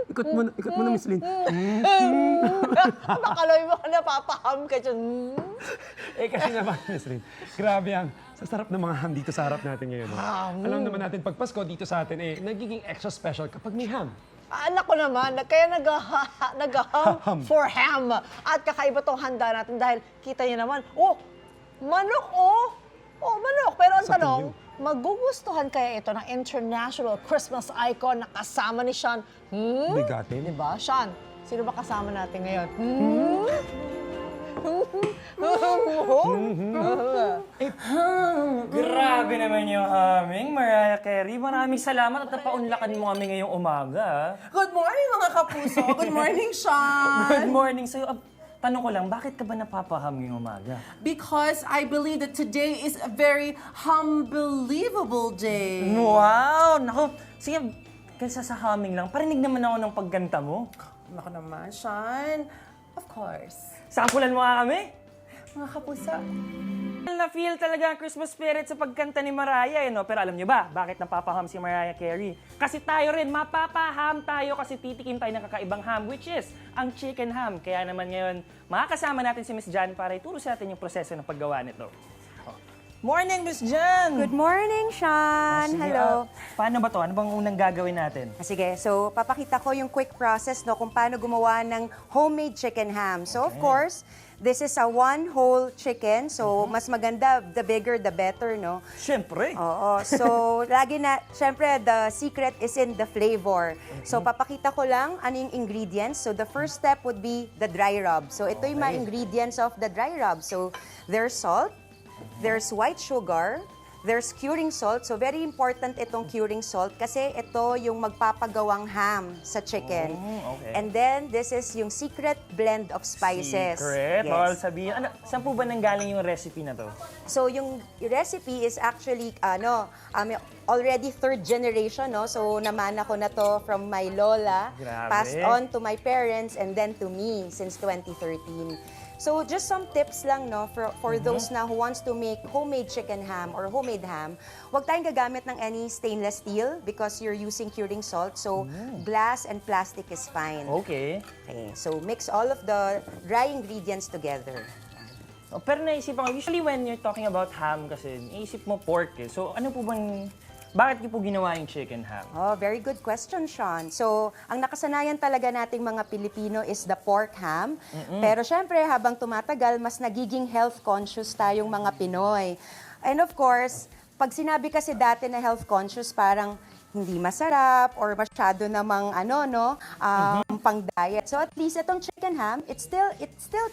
Ikot mo na, Miss Lynn. Bakaloy mo ka napapaham ka dyan. Kasi naman, Miss Lynn, grabe ang sasarap ng mga ham dito sa harap natin ngayon. Alam naman natin, pag Pasko dito sa atin, nagiging extra special kapag may ham. Anak ko naman, kaya nag-ham for ham. At kakaiba tong handa natin dahil kita niyo naman, manok manok. Pero ang Sa tanong, tunyo. magugustuhan kaya ito ng international Christmas icon na kasama ni Sean? Bigatin. Diba, Sean? Sino ba kasama natin ngayon? Grabe naman yung aming Mariah Carey. Maraming salamat at napaunlakan mo kami ngayong umaga. Good morning, mga kapuso. Good morning, Sean. Good morning sa'yo. Tanong ko lang, bakit ka ba napapaham ngayong umaga? Because I believe that today is a very unbelievable day. Wow! Naku, sige, kaysa sa humming lang, parinig naman ako ng pagkanta mo. Naku naman, Sean. Of course. Sampulan mo nga kami. Mga kapuso. Na-feel talaga ang Christmas spirit sa pagkanta ni Mariah, no? Pero alam niyo ba, bakit napapaham si Mariah Carey? Kasi tayo rin, mapapaham tayo kasi titikim tayo ng kakaibang ham, which is ang chicken ham. Kaya naman ngayon, makakasama natin si Miss Jan para ituro sa atin yung proseso ng paggawa nito. Morning, Miss Jan! Good morning, Sean! Sige, Hello. Paano ba to? Ano bang unang gagawin natin? Sige, so papakita ko yung quick process no, kung paano gumawa ng homemade chicken ham. So of course, this is a one whole chicken. So mas maganda, the bigger, the better, no? Siyempre! Oo. So, syempre, the secret is in the flavor. So, papakita ko lang ano yung ingredients. So, the first step would be the dry rub. So, ito yung mga ingredients of the dry rub. So, there's salt, there's white sugar, there's curing salt. So, very important itong curing salt kasi ito yung magpapagawang ham sa chicken. Okay. And then, this is yung secret blend of spices. Secret? Yes. Bawal sabihin. Ano, saan po ba nanggaling yung recipe na to? So yung recipe is actually already third generation, no? So namana ko na to from my lola, Grabe. passed on to my parents and then to me since 2013. So just some tips lang, no, for those na who wants to make homemade chicken ham or homemade ham. Huwag tayong gagamit ng any stainless steel because you're using curing salt. So glass and plastic is fine. Okay. Okay, so mix all of the dry ingredients together. Oh, pero naisipan ko, usually when you're talking about ham kasi, naisip mo pork eh. So ano po bang, bakit niyo po ginawa yung chicken ham? Oh, very good question, Sean. So, ang nakasanayan talaga nating mga Pilipino is the pork ham. Pero syempre, habang tumatagal, mas nagiging health conscious tayong mga Pinoy. And of course, pag sinabi kasi dati na health conscious, parang hindi masarap or masyado namang pang-diet. So at least itong chicken ham, it still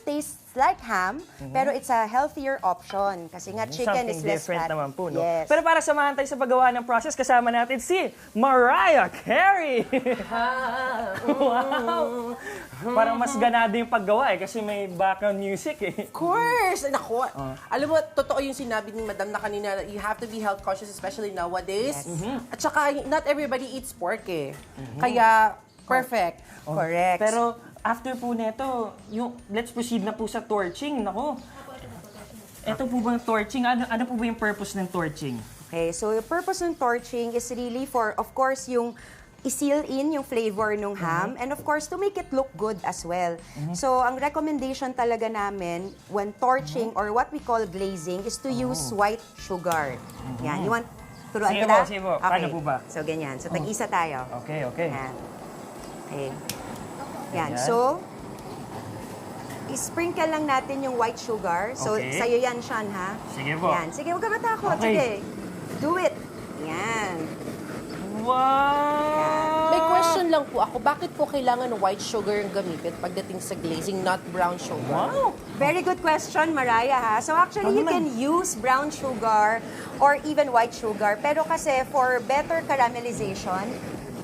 tastes like ham, pero it's a healthier option kasi nga chicken Something is less different fat. naman po, no? Yes. Pero para samahan tayo sa paggawa ng process, kasama natin si Mariah Carey! Wow! Parang mas ganado yung paggawa kasi may background music eh. Of course! Naku, alam mo, totoo yung sinabi ni Madam na kanina, you have to be health conscious, especially nowadays. At saka, not everybody eats pork eh. Kaya, perfect. Correct. Pero after po neto, let's proceed na po sa torching. Nako. Ito po bang torching? Ano po ba yung purpose ng torching? Okay, so the purpose ng torching is really for, of course, yung i-seal in yung flavor ng ham and of course to make it look good as well. So ang recommendation talaga namin when torching or what we call glazing is to use white sugar. Yan, you want turuan Sige kita? po, sige po. Paano po ba? So ganyan. So tag-isa tayo. Okay, okay. Yan. Okay. Yan. Ayan. So i-sprinkle lang natin yung white sugar. So Okay. sa'yo yan, Sean, ha? Sige po. Yan. Sige, huwag ka matakot. Okay. Sige. Do it. Yan. Wow! May question lang po ako, bakit po kailangan white sugar yung gamitin pagdating sa glazing, not brown sugar? Wow! Very good question, Mariah, ha? So actually, you can use brown sugar or even white sugar. Pero kasi for better caramelization,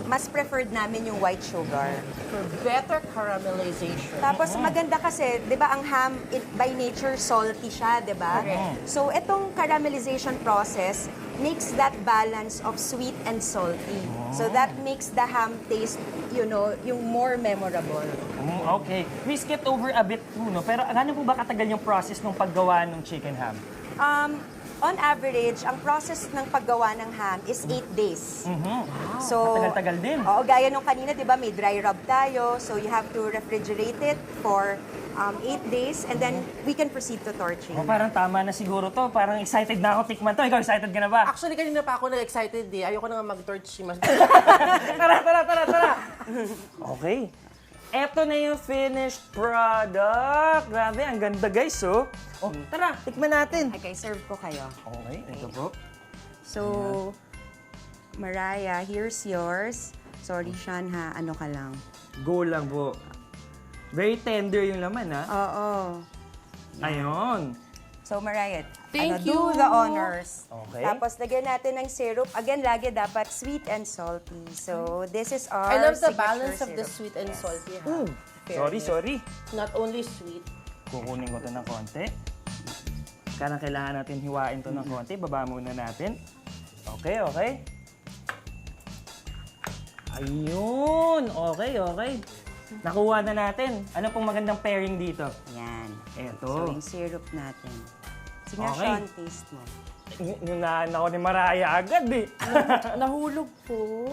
mas preferred namin yung white sugar. For better caramelization. Tapos maganda kasi, 'di ba, ang ham by nature salty siya, 'di ba? So itong caramelization process makes that balance of sweet and salty. So that makes the ham taste, yung more memorable. Okay. We skip over a bit po, no? Pero gaano po ba katagal yung process ng paggawa ng chicken ham? On average, ang process ng paggawa ng ham is 8 days. So, Matagal-tagal din. Oo, gaya nung kanina, di ba, may dry rub tayo. So, you have to refrigerate it for 8 days and then we can proceed to torching. Oh, parang tama na siguro to. Parang excited na ako tikman to. Ikaw, excited ka na ba? Actually, kanina pa ako na-excited eh. Ayoko na nga mag-torch. Tara! Okay. Eto na yung finished product. Grabe, ang ganda guys, oh. Oh, tara, tikman natin. Okay, serve ko kayo. Okay, ito po. So, Mariah, here's yours. Sorry, Sean, ha? Ano ka lang? Go lang po. Very tender yung laman, ha? Oo. Ayun. So, Mariah, Thank do you. the honors. Okay. Tapos, lagyan natin ng syrup. Again, lagi dapat sweet and salty. So, this is our I love the signature balance of the syrup. sweet and salty. Sorry. Not only sweet. Kukunin ko to ng konti. Karang kailangan natin hiwain to ng konti. Baba muna natin. Okay. Ayun. Okay. Nakuha na natin. Ano pong magandang pairing dito? Yan. Eto. So, yung syrup natin. Sige nga, Okay. Sean, taste mo. Nunaan ako ni Mariah agad eh. Nahulog po.